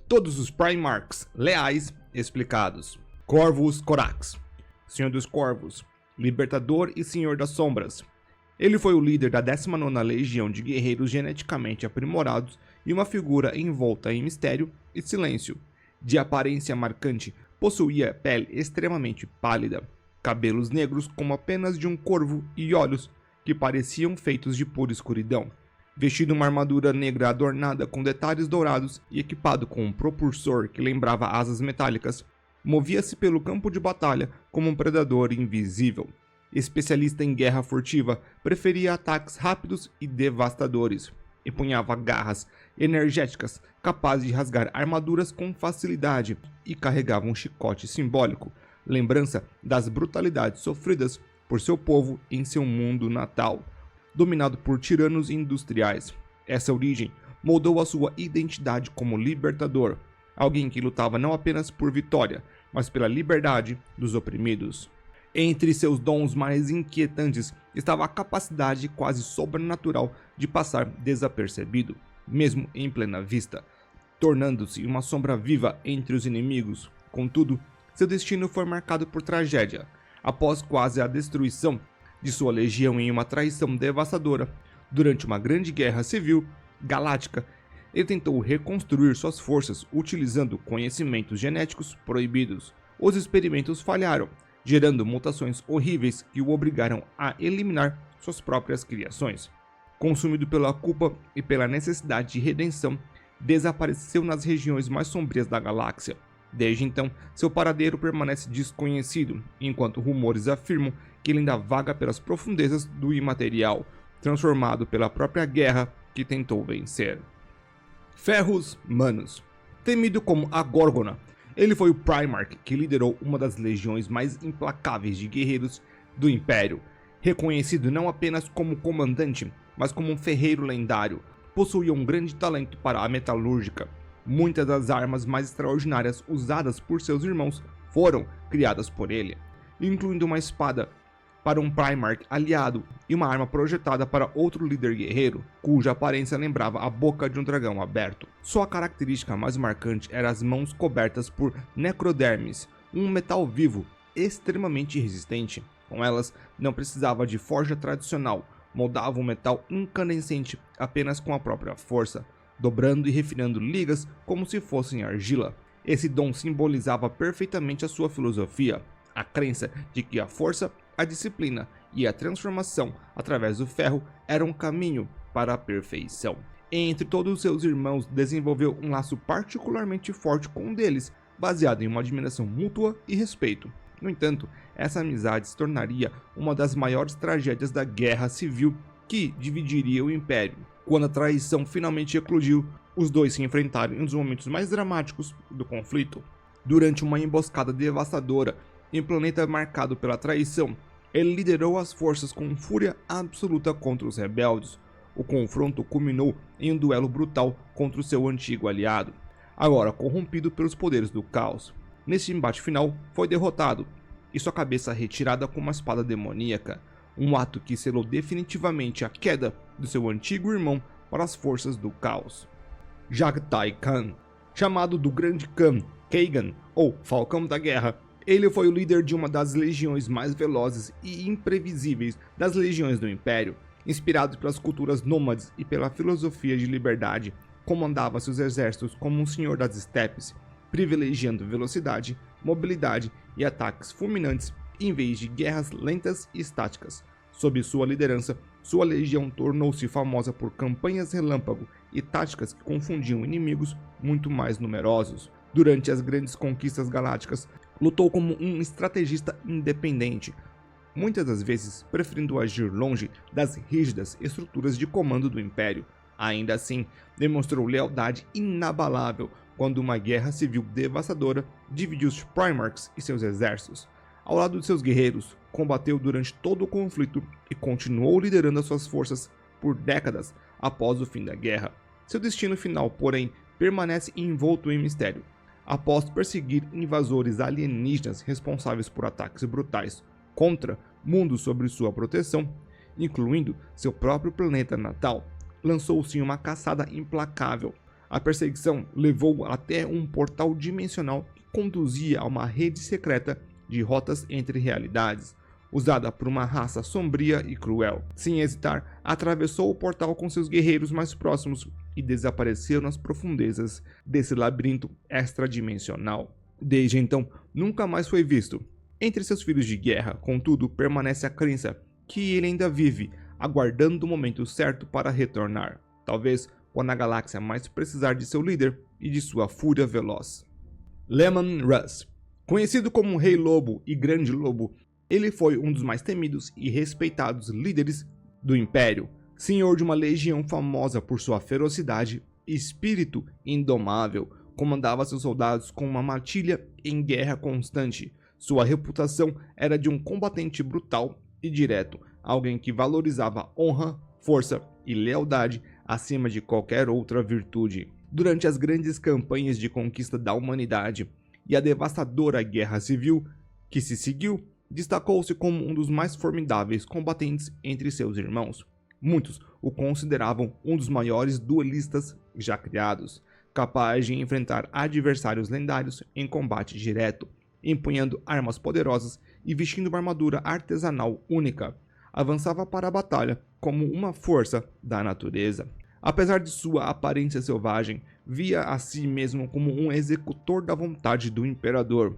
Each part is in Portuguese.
Todos os Primarchs leais explicados. Corvus Corax, Senhor dos Corvos, Libertador e Senhor das Sombras. Ele foi o líder da 19ª Legião de Guerreiros Geneticamente Aprimorados e uma figura envolta em mistério e silêncio. De aparência marcante, possuía pele extremamente pálida, cabelos negros como apenas de um corvo e olhos que pareciam feitos de pura escuridão. Vestido uma armadura negra adornada com detalhes dourados e equipado com um propulsor que lembrava asas metálicas, movia-se pelo campo de batalha como um predador invisível. Especialista em guerra furtiva, preferia ataques rápidos e devastadores. Empunhava garras energéticas capazes de rasgar armaduras com facilidade e carregava um chicote simbólico, lembrança das brutalidades sofridas por seu povo em seu mundo natal, dominado por tiranos industriais. Essa origem moldou a sua identidade como libertador, alguém que lutava não apenas por vitória, mas pela liberdade dos oprimidos. Entre seus dons mais inquietantes estava a capacidade quase sobrenatural de passar desapercebido, mesmo em plena vista, tornando-se uma sombra viva entre os inimigos. Contudo, seu destino foi marcado por tragédia. Após quase a destruição de sua legião em uma traição devastadora, durante uma grande guerra civil galáctica, ele tentou reconstruir suas forças utilizando conhecimentos genéticos proibidos. Os experimentos falharam, gerando mutações horríveis que o obrigaram a eliminar suas próprias criações. Consumido pela culpa e pela necessidade de redenção, desapareceu nas regiões mais sombrias da galáxia. Desde então, seu paradeiro permanece desconhecido, enquanto rumores afirmam que ele ainda vaga pelas profundezas do imaterial, transformado pela própria guerra que tentou vencer. Ferrus Manus. Temido como a Górgona, ele foi o Primarch que liderou uma das legiões mais implacáveis de guerreiros do Império. Reconhecido não apenas como comandante, mas como um ferreiro lendário, possuía um grande talento para a metalúrgica. Muitas das armas mais extraordinárias usadas por seus irmãos foram criadas por ele, incluindo uma espada para um Primarch aliado e uma arma projetada para outro líder guerreiro, cuja aparência lembrava a boca de um dragão aberto. Sua característica mais marcante era as mãos cobertas por necrodermis, um metal vivo extremamente resistente. Com elas, não precisava de forja tradicional, moldava um metal incandescente apenas com a própria força, dobrando e refinando ligas como se fossem argila. Esse dom simbolizava perfeitamente a sua filosofia, a crença de que a força, a disciplina e a transformação através do ferro eram um caminho para a perfeição. Entre todos seus irmãos, desenvolveu um laço particularmente forte com um deles, baseado em uma admiração mútua e respeito. No entanto, essa amizade se tornaria uma das maiores tragédias da Guerra Civil que dividiria o Império. Quando a traição finalmente eclodiu, os dois se enfrentaram em um dos momentos mais dramáticos do conflito. Durante uma emboscada devastadora em um planeta marcado pela traição, ele liderou as forças com fúria absoluta contra os rebeldes. O confronto culminou em um duelo brutal contra o seu antigo aliado, agora corrompido pelos poderes do caos. Nesse embate final, foi derrotado e sua cabeça retirada com uma espada demoníaca, um ato que selou definitivamente a queda do seu antigo irmão para as forças do caos. Jagtai Khan, chamado do Grande Khan, Kagan ou Falcão da Guerra, ele foi o líder de uma das legiões mais velozes e imprevisíveis das legiões do Império. Inspirado pelas culturas nômades e pela filosofia de liberdade, comandava seus exércitos como um senhor das estepes, privilegiando velocidade, mobilidade e ataques fulminantes em vez de guerras lentas e estáticas. Sob sua liderança, sua legião tornou-se famosa por campanhas relâmpago e táticas que confundiam inimigos muito mais numerosos. Durante as grandes conquistas galácticas, lutou como um estrategista independente, muitas das vezes preferindo agir longe das rígidas estruturas de comando do Império. Ainda assim, demonstrou lealdade inabalável quando uma guerra civil devastadora dividiu os Primarchs e seus exércitos. Ao lado de seus guerreiros, combateu durante todo o conflito e continuou liderando as suas forças por décadas após o fim da guerra. Seu destino final, porém, permanece envolto em mistério. Após perseguir invasores alienígenas responsáveis por ataques brutais contra mundos sob sua proteção, incluindo seu próprio planeta natal, lançou-se em uma caçada implacável, A perseguição levou até um portal dimensional que conduzia a uma rede secreta de rotas entre realidades, usada por uma raça sombria e cruel. Sem hesitar, atravessou o portal com seus guerreiros mais próximos e desapareceu nas profundezas desse labirinto extradimensional. Desde então, nunca mais foi visto. Entre seus filhos de guerra, contudo, permanece a crença que ele ainda vive, aguardando o momento certo para retornar. Talvez quando a galáxia mais precisar de seu líder e de sua fúria veloz. Leman Russ. Conhecido como Rei Lobo e Grande Lobo, ele foi um dos mais temidos e respeitados líderes do Império, senhor de uma legião famosa por sua ferocidade e espírito indomável. Comandava seus soldados com uma matilha em guerra constante. Sua reputação era de um combatente brutal e direto, alguém que valorizava honra, força e lealdade acima de qualquer outra virtude. Durante as grandes campanhas de conquista da humanidade e a devastadora guerra civil que se seguiu, destacou-se como um dos mais formidáveis combatentes entre seus irmãos. Muitos o consideravam um dos maiores duelistas já criados, capaz de enfrentar adversários lendários em combate direto, empunhando armas poderosas e vestindo uma armadura artesanal única. Avançava para a batalha como uma força da natureza. Apesar de sua aparência selvagem, via a si mesmo como um executor da vontade do imperador,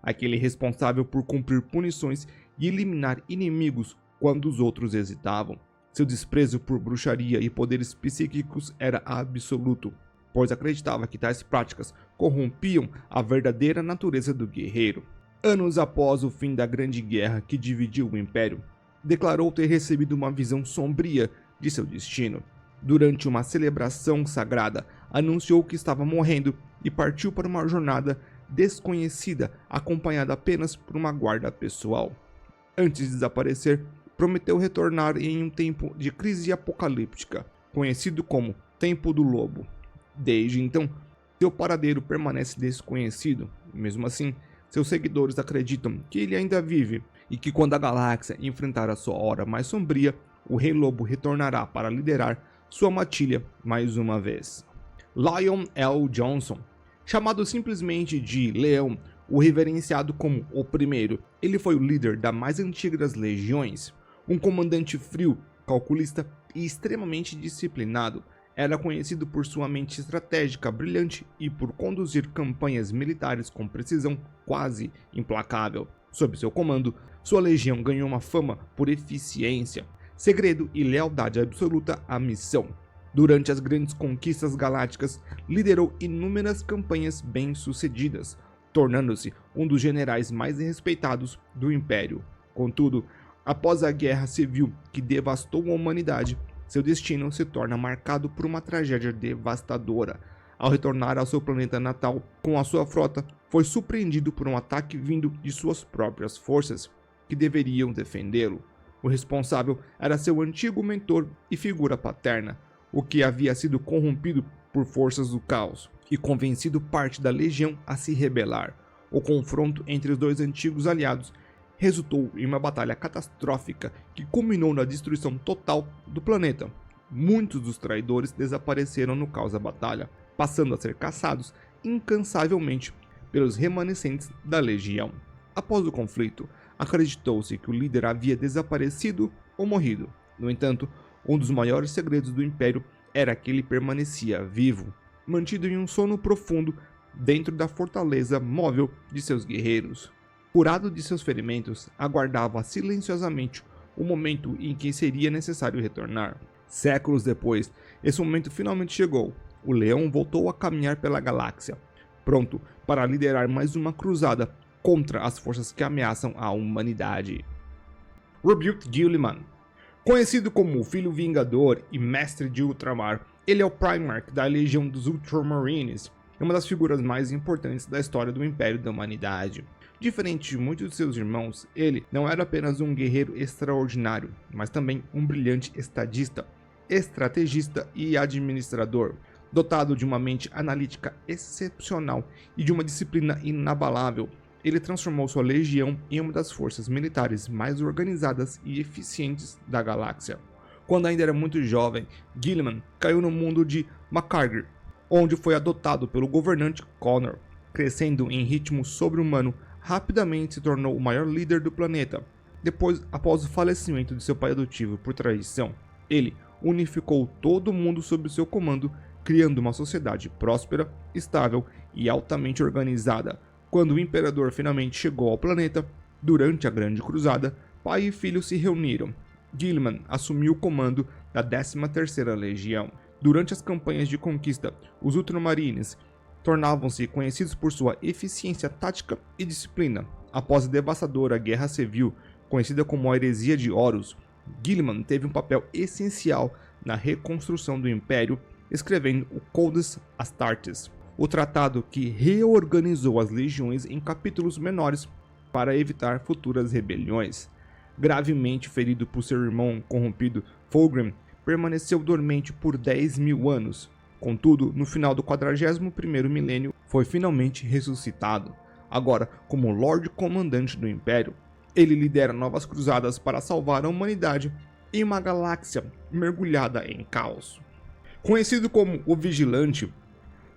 aquele responsável por cumprir punições e eliminar inimigos quando os outros hesitavam. Seu desprezo por bruxaria e poderes psíquicos era absoluto, pois acreditava que tais práticas corrompiam a verdadeira natureza do guerreiro. Anos após o fim da Grande Guerra que dividiu o Império, declarou ter recebido uma visão sombria de seu destino. Durante uma celebração sagrada, anunciou que estava morrendo e partiu para uma jornada desconhecida, acompanhada apenas por uma guarda pessoal. Antes de desaparecer, prometeu retornar em um tempo de crise apocalíptica, conhecido como Tempo do Lobo. Desde então, seu paradeiro permanece desconhecido. Mesmo assim, seus seguidores acreditam que ele ainda vive e que quando a galáxia enfrentar a sua hora mais sombria, o Rei Lobo retornará para liderar sua matilha mais uma vez. Lion L. Johnson. Chamado simplesmente de Leão, o reverenciado como o Primeiro, ele foi o líder das mais antigas legiões. Um comandante frio, calculista e extremamente disciplinado, era conhecido por sua mente estratégica brilhante e por conduzir campanhas militares com precisão quase implacável. Sob seu comando, sua legião ganhou uma fama por eficiência, segredo e lealdade absoluta à missão. Durante as grandes conquistas galácticas, liderou inúmeras campanhas bem-sucedidas, tornando-se um dos generais mais respeitados do Império. Contudo, após a Guerra Civil que devastou a humanidade, seu destino se torna marcado por uma tragédia devastadora. Ao retornar ao seu planeta natal com a sua frota, foi surpreendido por um ataque vindo de suas próprias forças, que deveriam defendê-lo. O responsável era seu antigo mentor e figura paterna, o que havia sido corrompido por forças do caos e convencido parte da legião a se rebelar. O confronto entre os dois antigos aliados resultou em uma batalha catastrófica que culminou na destruição total do planeta. Muitos dos traidores desapareceram no caos da batalha, passando a ser caçados incansavelmente pelos remanescentes da legião. Após o conflito, acreditou-se que o líder havia desaparecido ou morrido. No entanto, um dos maiores segredos do Império era que ele permanecia vivo, mantido em um sono profundo dentro da fortaleza móvel de seus guerreiros. Curado de seus ferimentos, aguardava silenciosamente o momento em que seria necessário retornar. Séculos depois, esse momento finalmente chegou. O leão voltou a caminhar pela galáxia, pronto para liderar mais uma cruzada contra as forças que ameaçam a humanidade. Rebuke Guilliman. Conhecido como o Filho Vingador e Mestre de Ultramar, ele é o Primarch da Legião dos Ultramarines, uma das figuras mais importantes da história do Império da Humanidade. Diferente de muitos de seus irmãos, ele não era apenas um guerreiro extraordinário, mas também um brilhante estadista, estrategista e administrador, dotado de uma mente analítica excepcional e de uma disciplina inabalável. Ele transformou sua legião em uma das forças militares mais organizadas e eficientes da galáxia. Quando ainda era muito jovem, Guilliman caiu no mundo de Macargir, onde foi adotado pelo governante Connor. Crescendo em ritmo sobre-humano, rapidamente se tornou o maior líder do planeta. Após o falecimento de seu pai adotivo por traição, ele unificou todo mundo sob seu comando, criando uma sociedade próspera, estável e altamente organizada. Quando o Imperador finalmente chegou ao planeta, durante a Grande Cruzada, pai e filho se reuniram. Guilliman assumiu o comando da 13ª Legião. Durante as campanhas de conquista, os Ultramarines tornavam-se conhecidos por sua eficiência tática e disciplina. Após a devastadora Guerra Civil, conhecida como a Heresia de Horus, Guilliman teve um papel essencial na reconstrução do Império, escrevendo o Codex Astartes, o tratado que reorganizou as legiões em capítulos menores para evitar futuras rebeliões. Gravemente ferido por seu irmão corrompido, Fulgrim permaneceu dormente por 10.000 anos. Contudo, no final do 41º milênio, foi finalmente ressuscitado. Agora, como Lorde Comandante do Império, ele lidera novas cruzadas para salvar a humanidade em uma galáxia mergulhada em caos. Conhecido como o Vigilante,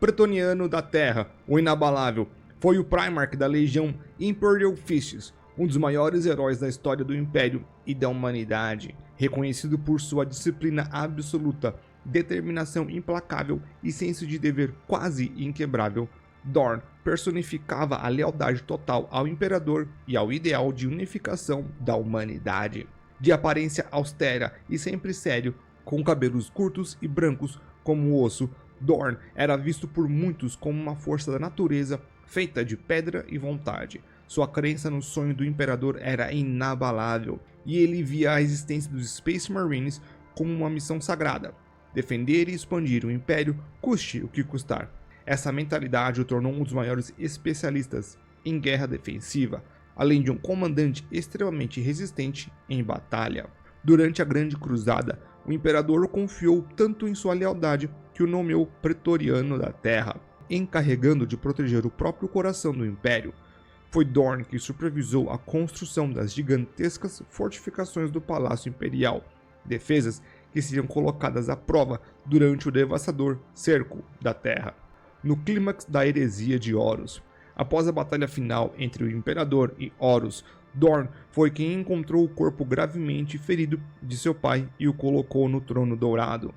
Pretoniano da Terra, o Inabalável, foi o Primarch da Legião Imperial Fishes, um dos maiores heróis da história do Império e da humanidade, reconhecido por sua disciplina absoluta, determinação implacável e senso de dever quase inquebrável. Dorn personificava a lealdade total ao Imperador e ao ideal de unificação da humanidade. De aparência austera e sempre sério, com cabelos curtos e brancos como o osso, Dorn era visto por muitos como uma força da natureza feita de pedra e vontade. Sua crença no sonho do Imperador era inabalável, e ele via a existência dos Space Marines como uma missão sagrada: defender e expandir o Império, custe o que custar. Essa mentalidade o tornou um dos maiores especialistas em guerra defensiva, além de um comandante extremamente resistente em batalha. Durante a Grande Cruzada, o Imperador confiou tanto em sua lealdade que o nomeou Pretoriano da Terra, encarregando de proteger o próprio coração do Império. Foi Dorn que supervisou a construção das gigantescas fortificações do Palácio Imperial, defesas que seriam colocadas à prova durante o devastador Cerco da Terra. No clímax da Heresia de Horus, após a batalha final entre o Imperador e Horus, Dorn foi quem encontrou o corpo gravemente ferido de seu pai e o colocou no Trono Dourado,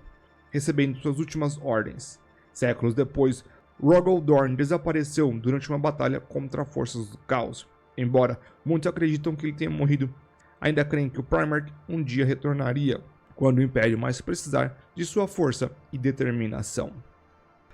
recebendo suas últimas ordens. Séculos depois, Rogal Dorn desapareceu durante uma batalha contra forças do caos. Embora muitos acreditam que ele tenha morrido, ainda creem que o Primarch um dia retornaria, quando o Império mais precisar de sua força e determinação.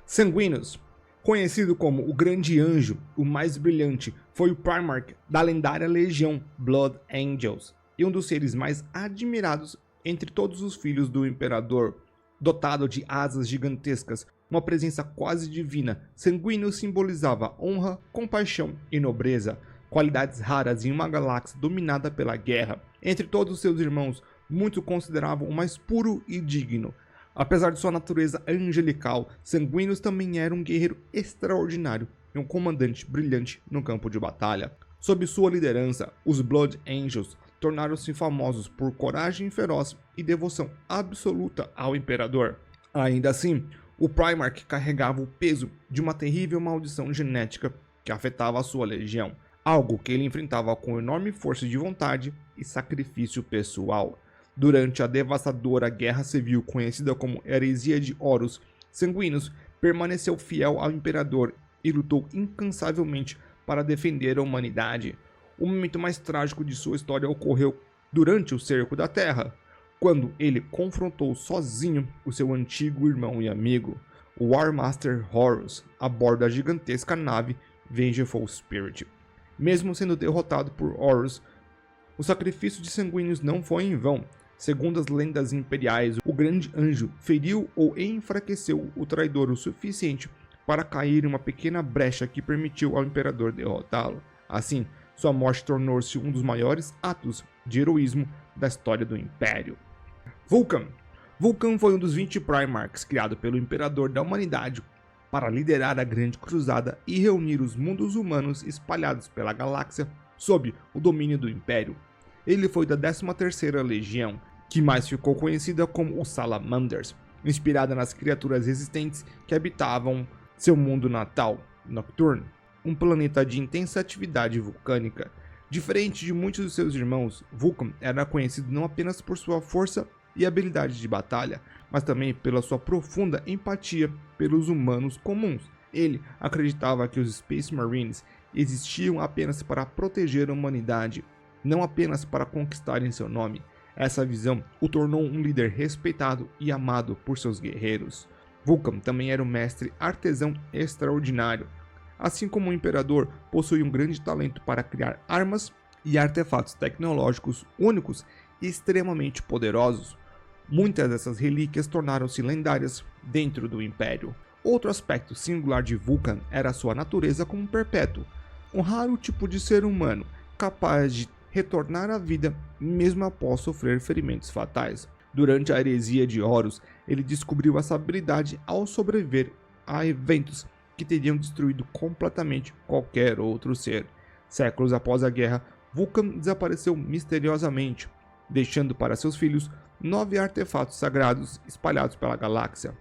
Sanguinius, conhecido como o Grande Anjo, o mais brilhante, foi o Primarch da lendária Legião Blood Angels e um dos seres mais admirados entre todos os filhos do Imperador. Dotado de asas gigantescas, uma presença quase divina, Sanguinius simbolizava honra, compaixão e nobreza, qualidades raras em uma galáxia dominada pela guerra. Entre todos seus irmãos, muitos o consideravam o mais puro e digno. Apesar de sua natureza angelical, Sanguinius também era um guerreiro extraordinário e um comandante brilhante no campo de batalha. Sob sua liderança, os Blood Angels tornaram-se famosos por coragem feroz e devoção absoluta ao Imperador. Ainda assim, o Primarch carregava o peso de uma terrível maldição genética que afetava a sua legião, algo que ele enfrentava com enorme força de vontade e sacrifício pessoal. Durante a devastadora Guerra Civil conhecida como Heresia de Horus, Sanguinius permaneceu fiel ao Imperador e lutou incansavelmente para defender a humanidade. O momento mais trágico de sua história ocorreu durante o Cerco da Terra, quando ele confrontou sozinho o seu antigo irmão e amigo, o War Master Horus, a bordo da gigantesca nave Vengeful Spirit. Mesmo sendo derrotado por Horus, o sacrifício de Sanguinius não foi em vão. Segundo as lendas imperiais, o Grande Anjo feriu ou enfraqueceu o traidor o suficiente para cair em uma pequena brecha que permitiu ao Imperador derrotá-lo. Assim, sua morte tornou-se um dos maiores atos de heroísmo da história do Império. Vulcan. Vulcan foi um dos 20 Primarchs criado pelo Imperador da Humanidade para liderar a Grande Cruzada e reunir os mundos humanos espalhados pela galáxia sob o domínio do Império. Ele foi da 13ª Legião, que mais ficou conhecida como os Salamanders, inspirada nas criaturas resistentes que habitavam seu mundo natal, Nocturne, um planeta de intensa atividade vulcânica. Diferente de muitos de seus irmãos, Vulcan era conhecido não apenas por sua força e habilidade de batalha, mas também pela sua profunda empatia pelos humanos comuns. Ele acreditava que os Space Marines existiam apenas para proteger a humanidade, não apenas para conquistarem seu nome. Essa visão o tornou um líder respeitado e amado por seus guerreiros. Vulcan também era um mestre artesão extraordinário. Assim como o Imperador, possui um grande talento para criar armas e artefatos tecnológicos únicos e extremamente poderosos. Muitas dessas relíquias tornaram-se lendárias dentro do Império. Outro aspecto singular de Vulcan era sua natureza como perpétuo, um raro tipo de ser humano capaz de retornar à vida mesmo após sofrer ferimentos fatais. Durante a heresia de Horus, ele descobriu essa habilidade ao sobreviver a eventos que teriam destruído completamente qualquer outro ser. Séculos após a guerra, Vulcan desapareceu misteriosamente, deixando para seus filhos 9 artefatos sagrados espalhados pela galáxia.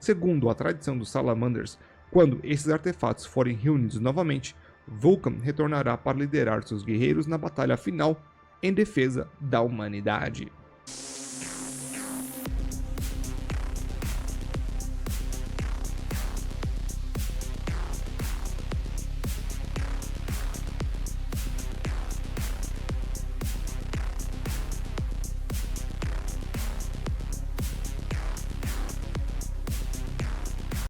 Segundo a tradição dos Salamanders, quando esses artefatos forem reunidos novamente, Vulcan retornará para liderar seus guerreiros na batalha final em defesa da humanidade.